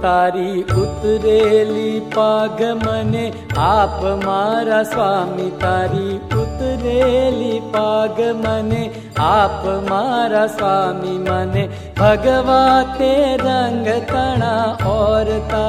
તારી ઉતરેલી પાગ મને આપ મારા સ્વામી, તારી ઉતરેલી પાગ મને આપ મારા સ્વામી, મને ભગવા તે રંગ તણા ઓરતા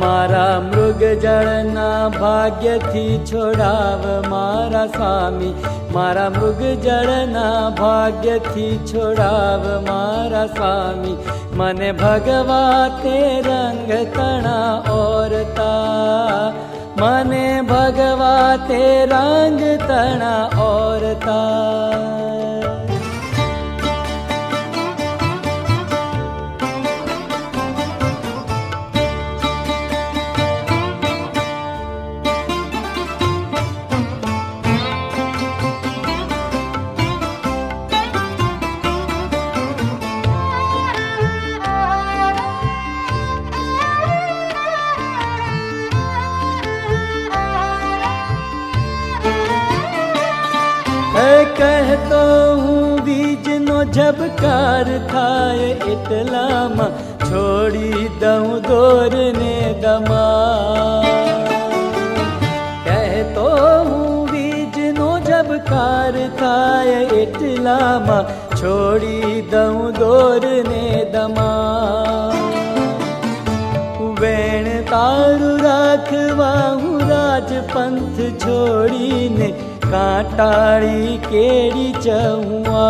મારા મૃગ જળના ભાગ્યથી છોડાવ મારા સ્વામી, મારા મૃગ જળના ભાગ્યથી છોડાવ મારા સ્વામી, મને ભગવા તે રંગ તણા ઓરતા, મને ભગવા તે રંગ તણા ઓરતા. કહેતો હું બીજનો ઝબકાર થાય એટલામાં છોડી દઉં દોરને દમા. કહેતો હું બીજનો ઝબકાર થાય એટલામાં છોડી દઉં દોરને દમા. વેણ તારું રાખવા હું રાજપંથ છોડીને કાંટાળી કેડી ચહુઆ.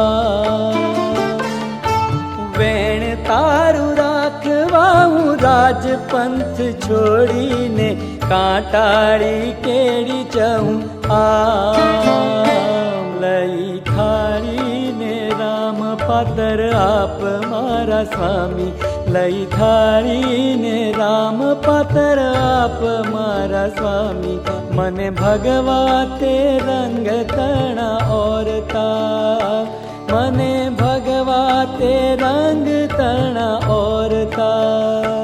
વેણ તારું રાખવા હું રાજપંથ છોડીને કાંટાળી કેડી ચહું. આમ લઈ થાળીને રામ પાતર આપ મારા સ્વામી, લઈ થાળીને રામ પાતર આપ મારા સ્વામી, મને ભગવા તે રંગ તણા ઓરતા, મને ભગવા તે રંગ તણા ઓરતા.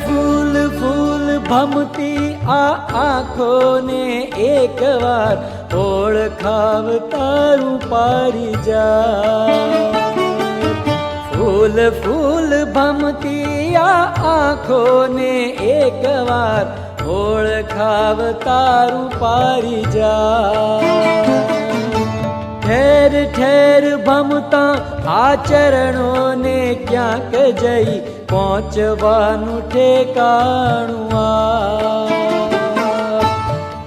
ફૂલ ફૂલ ભમતી આ આંખોને એક વાર ઓળખાવ તારું પારી જા. ફૂલ ફૂલ ભમતી આ આંખોને એક વાર ઓળખાવ તારું પારી જા. ઠેર ઠેર ભમતા આચરણોને ક્યાંક જઈ પહોંચવાનું ઠેકાણું આ.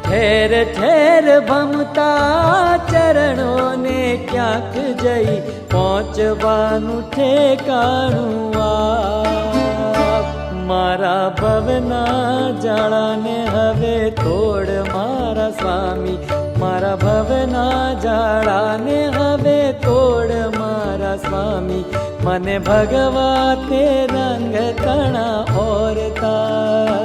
ઠેર ઠેર ભમતા ચરણોને ક્યાંક જઈ પહોંચવાનું ઠેકાણું આ. મારા ભવના જાળાને હવે તોડ મારા સ્વામી, મારા ભવના જાળાને હવે તોડ મારા સ્વામી, મને ભગવા તે રંગ તણા ઓરતા,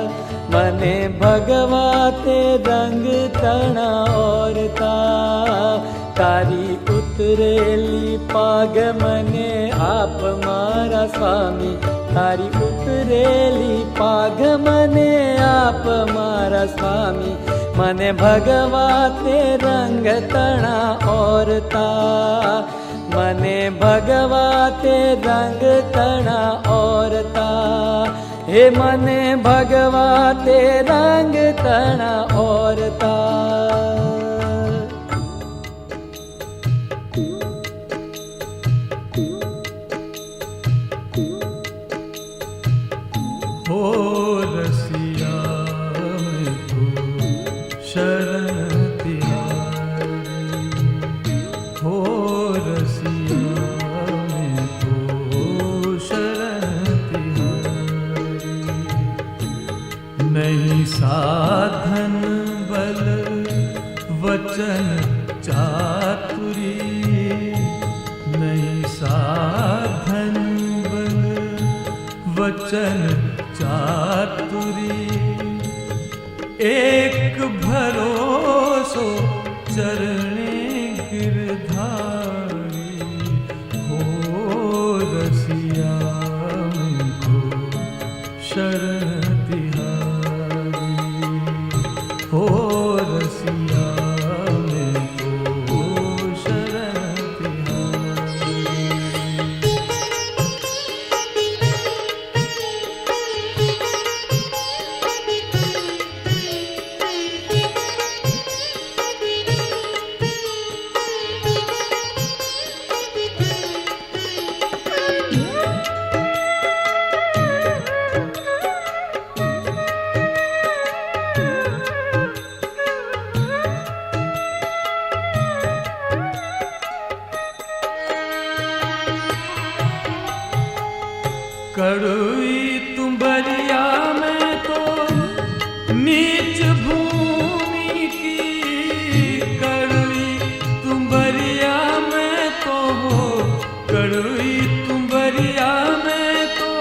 મને ભગવા તે રંગ તણા ઓરતા. તારી ઉતરેલી પાગ મને આપ મારા સ્વામી, તારી ઉતરેલી પાગ મને આપ મારા સ્વામી, મને ભગવા તે રંગ તણા ઓરતા, મને ભગવા તે રંગ તણા ઓરતા. હે મને ભગવા તે રંગ તણા ઓરતા. हो रसिया मैं तो शरण तिहारी हो रसिया में तो शरण तिहारी। नहीं साधन बल वचन चातुरी, नहीं साधन बल वचन चातुरी, एक भरोसो चरणे गिरधारी हो रसिया में को शरण तिहारी हो रसिया में को शरण तिहारी। कड़ुई तुम्बरिया में तो नीच भूमि की, कड़ुई तुम्बरिया में तो कड़ुई तुम्बरिया में तो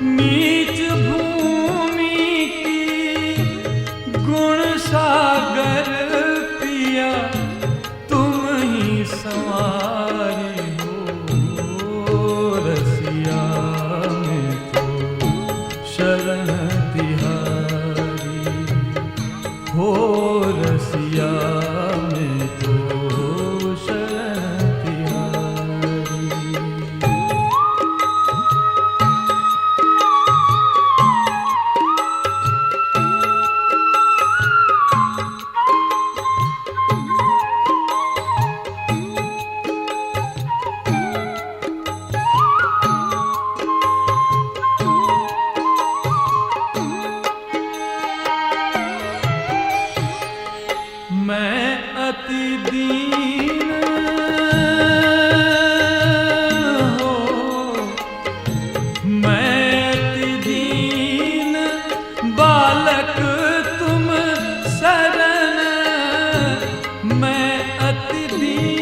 नीच भूमि की, गुण सागर पिया तुम ही संवारी हो रसिया शरण तिहारी हो रसिया में तो शरण तिहारी। मैं अति दीन हो, मैं अति दीन बालक तुम शरण, मैं अति दीन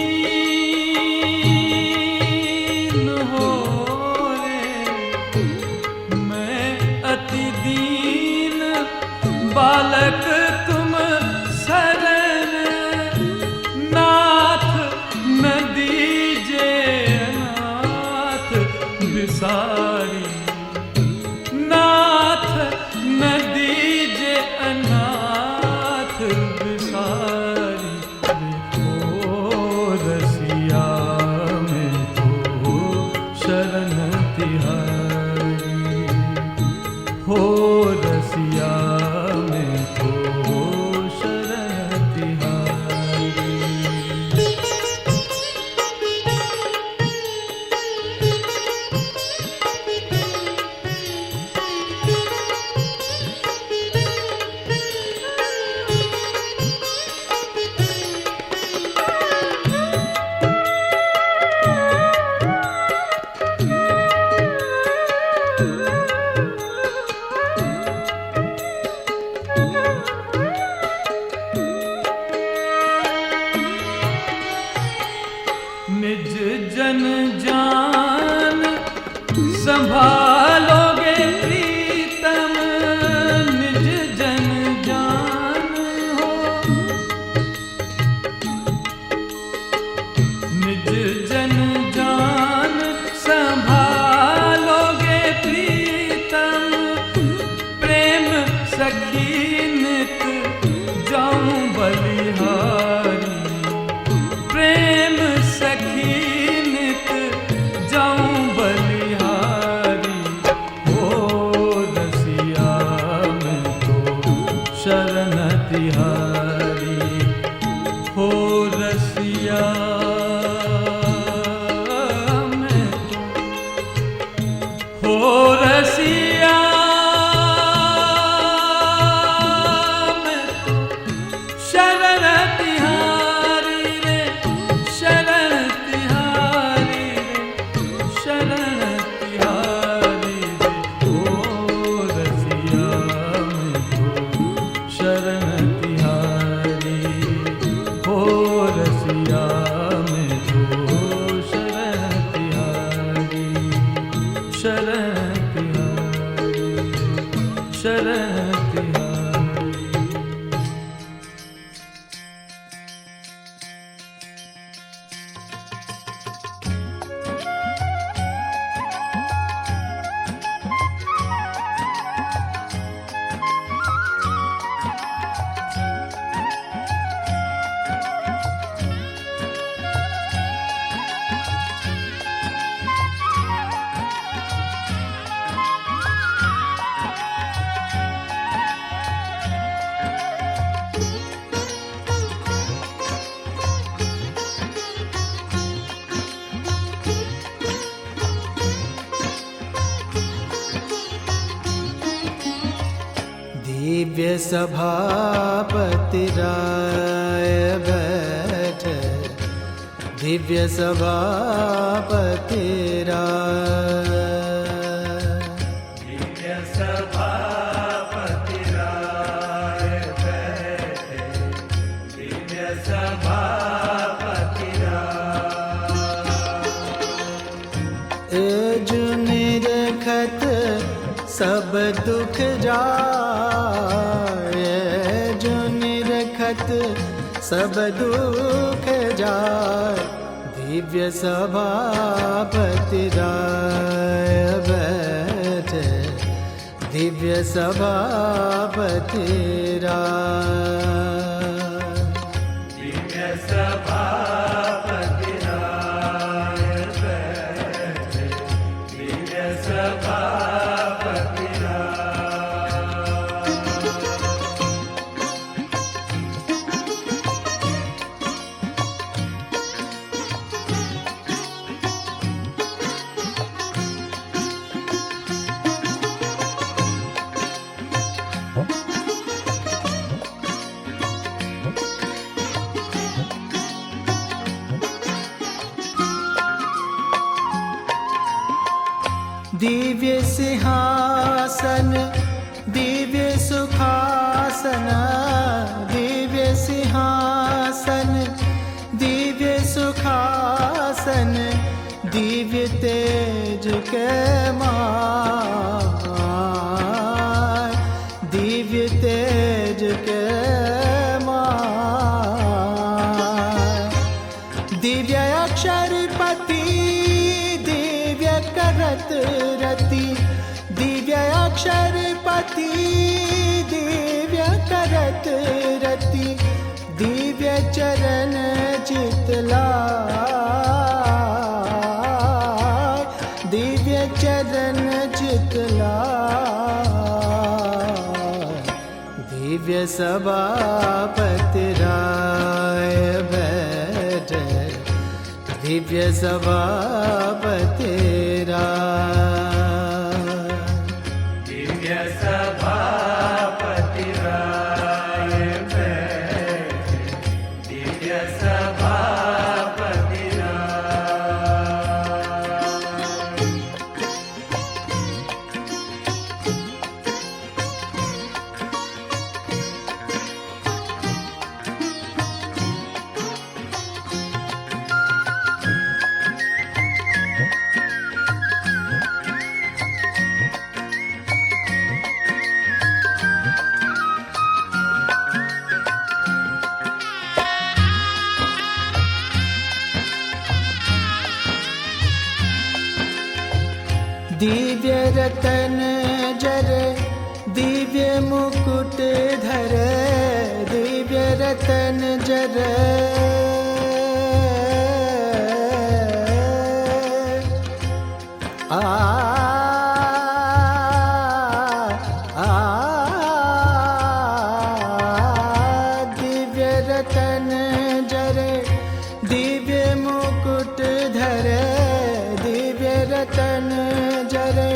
हो रे, मैं अति दीन बालक तुम शरण, बिसारी नाथ न दीजे अनाथ बिसारी हो रसिया में तो शरण तिहारी हो रसिया में तो शरण तिहारी। निज जन जान संभालोगे प्रीतम, निज जन जान हो, निज जन जान संभालोगे प्रीतम, प्रेम सखी नित जाऊं बलिहारी, प्रेम सखी नित जाऊं बलिहारी हो रसिया में तो शरण तिहारी हो रसिया में तो हो रसिया में तो दिव्य सभापति राय बैठे, दिव्य सभापति राय, दिव्य सभापति राय बैठे, दिव्य सभापति राय। ए जो निरखत सब दुख जाए, जो निरखत सब दुख जाए, दिव्य सभापति राय बैठे, दिव्य सभापति राय, दिव्य सभापति राय बैठे, दिव्य सभापति दिव्य सिंहासन, दिव्य सुखासन, दिव्य सिंहासन, दिव्य सुखासन, दिव्य तेज के माय, दिव्य तेज के माय, दिव्य अक्षरपति, दिव्य करत रति, दिव्य अक्षरपति, दिव्य करत रति, दिव्य चरण चितलाय, दिव्य चरण चितलाय, दिव्य सभापति राय बैठे, दिव्य सभापति राय, दिव्य सभापति राय बैठे, दिव्य सभापति दिव्य रतन जरे, दिव्य मुकुट धरे, दिव्य रतन जरे, आ दिव्य रतन जरे, दिव्य मुकुट धरे, दिव्य रतन जरे,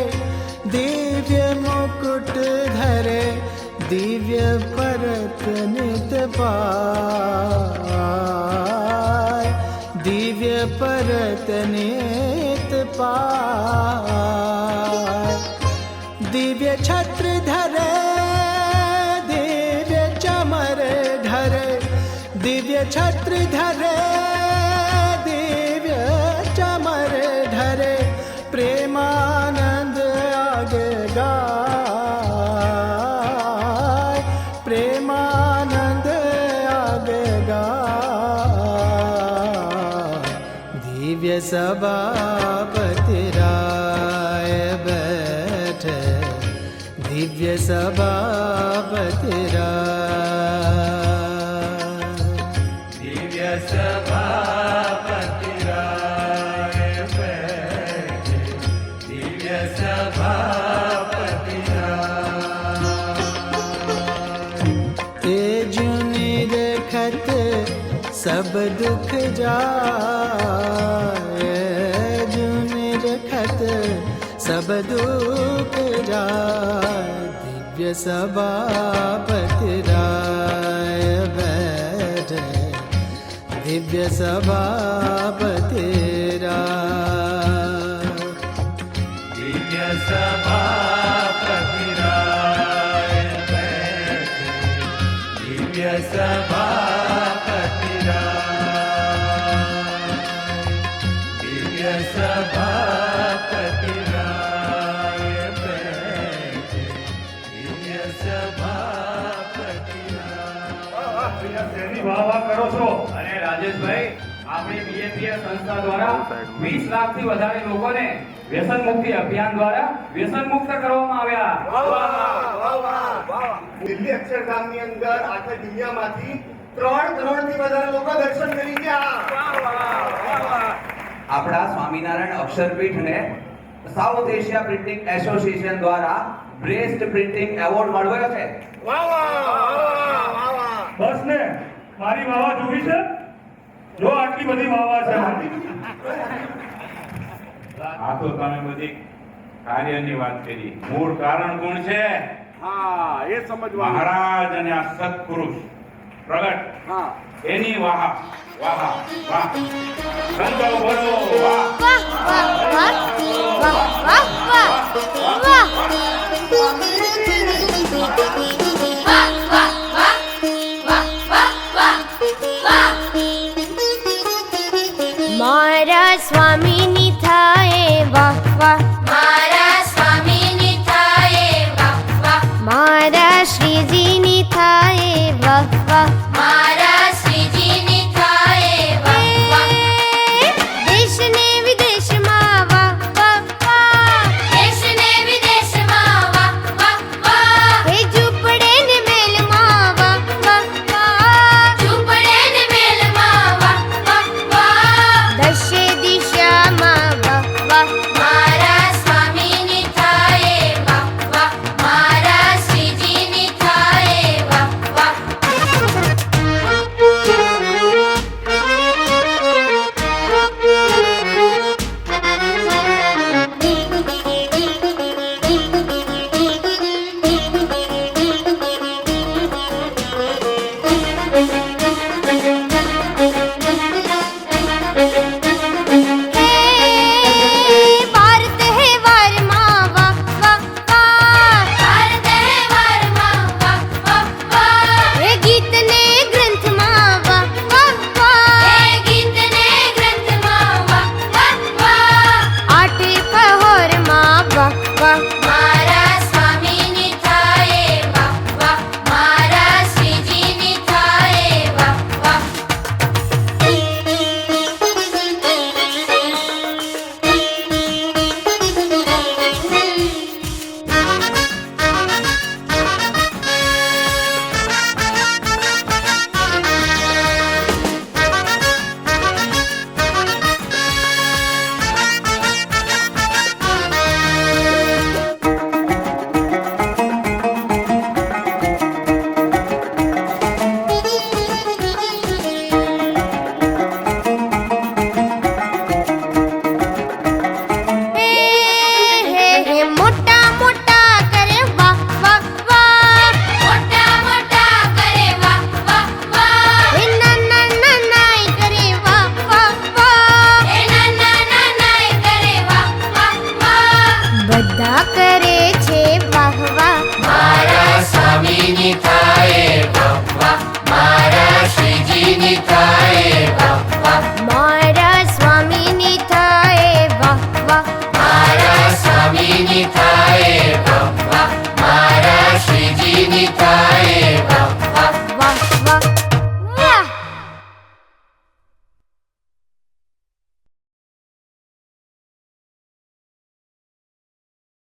दिव्य मुकुट धरे, दिव्य परत नित पाय, दिव्य परत नित पाय, दिव्य छत्र धरे, दिव्य चमर धरे, दिव्य छत्र धरे, दिव्य चमर धरे, प्रेमानंद आगे गाय, प्रेमानंद आगे गाय, दिव्य सभापति राय बैठे, दिव्य सभापति राय, दिव्य सभापति राय बैठे, दिव्य सभापति राय। ए जो निरखत सब दुख जाए, जो निरखत सब दुख जाए, दिव्य सभापति राय बैठे दिव्य सभापति राय दिव्य सभापति राय बैठे दिव्य सभापति राय दिव्य सभापति राय बैठे दिव्य सभापति તેની વાહ વાહ કરો છો. અને રાજેશભાઈ, આપણી બીએપીએસ સંસ્થા દ્વારા 20 લાખથી વધારે લોકોને વ્યસન મુક્તિ અભિયાન દ્વારા વ્યસન મુક્ત કરવામાં આવ્યા. દિલ્હી અક્ષરધામની અંદર આખા દુનિયામાંથી 3 કરોડથી વધારે લોકો દર્શન કરી ગયા. આપણા સ્વામિનારાયણ અક્ષરપીઠને સાઉથ એશિયા પ્રિન્ટિંગ એસોસિએશન દ્વારા બેસ્ટ પ્રિન્ટિંગ એવોર્ડ મળ્યો છે. બસ ને, મારી વાવા જોવી છે? જો આટલી બધી વાવા છે. આ તો તમે બધી કાર્યની વાત કરી. મૂળ કારણ કોણ છે? મહારાજ અને આ સત્પુરુષ પ્રગટ એની વાહ વાહ વાહ. સંતો બોલો વાહ. મારા સ્વામીની થાય વાહ વાહ, મારા સ્વામીની થાય વાહ વાહ, મારા શ્રીજીની થાય વાહ વાહ, મારા શ્રીજીની થાય વાહ વાહ, દેશ ને વિદેશમાં વાહ વાહ વાહ, દેશ ને વિદેશમાં વાહ વાહ વાહ, હે ઝૂંપડે ને મેલમાં વાહ વાહ વાહ, ઝૂંપડે ને મેલમાં વાહ વાહ વાહ, દશે દિશામાં વાહ વાહ, મારા સ્વામીની થાય વાહ વાહ, મારા શ્રીજીની થાય વાહ વાહ. વાર તહેવારમાં વાહ વાહ વાહ, વાર તહેવારમાં વાહ વાહ વાહ, હે ગીતને ગ્રંથમાં વાહ વાહ વાહ, હે ગીતને ગ્રંથમાં વાહ વાહ વાહ, આઠે પહોરમાં વાહ વાહ, મારા સ્વામીની થાય વાહ વાહ, મારા શ્રીજીની થાય વાહ વાહ. હે મોટા મોટા કરે વાહ વાહ વાહ, મોટા મોટા કરે વાહ વાહ વાહ, હે નાના નાના કરે વાહ વાહ વાહ, હે નાના નાના કરે વાહ વાહ વાહ, બધા કરે છે વાહ વાહ, મારા સ્વામીની થાય વાહ વાહ, મારા શ્રીજીની થાય વાહ વાહ.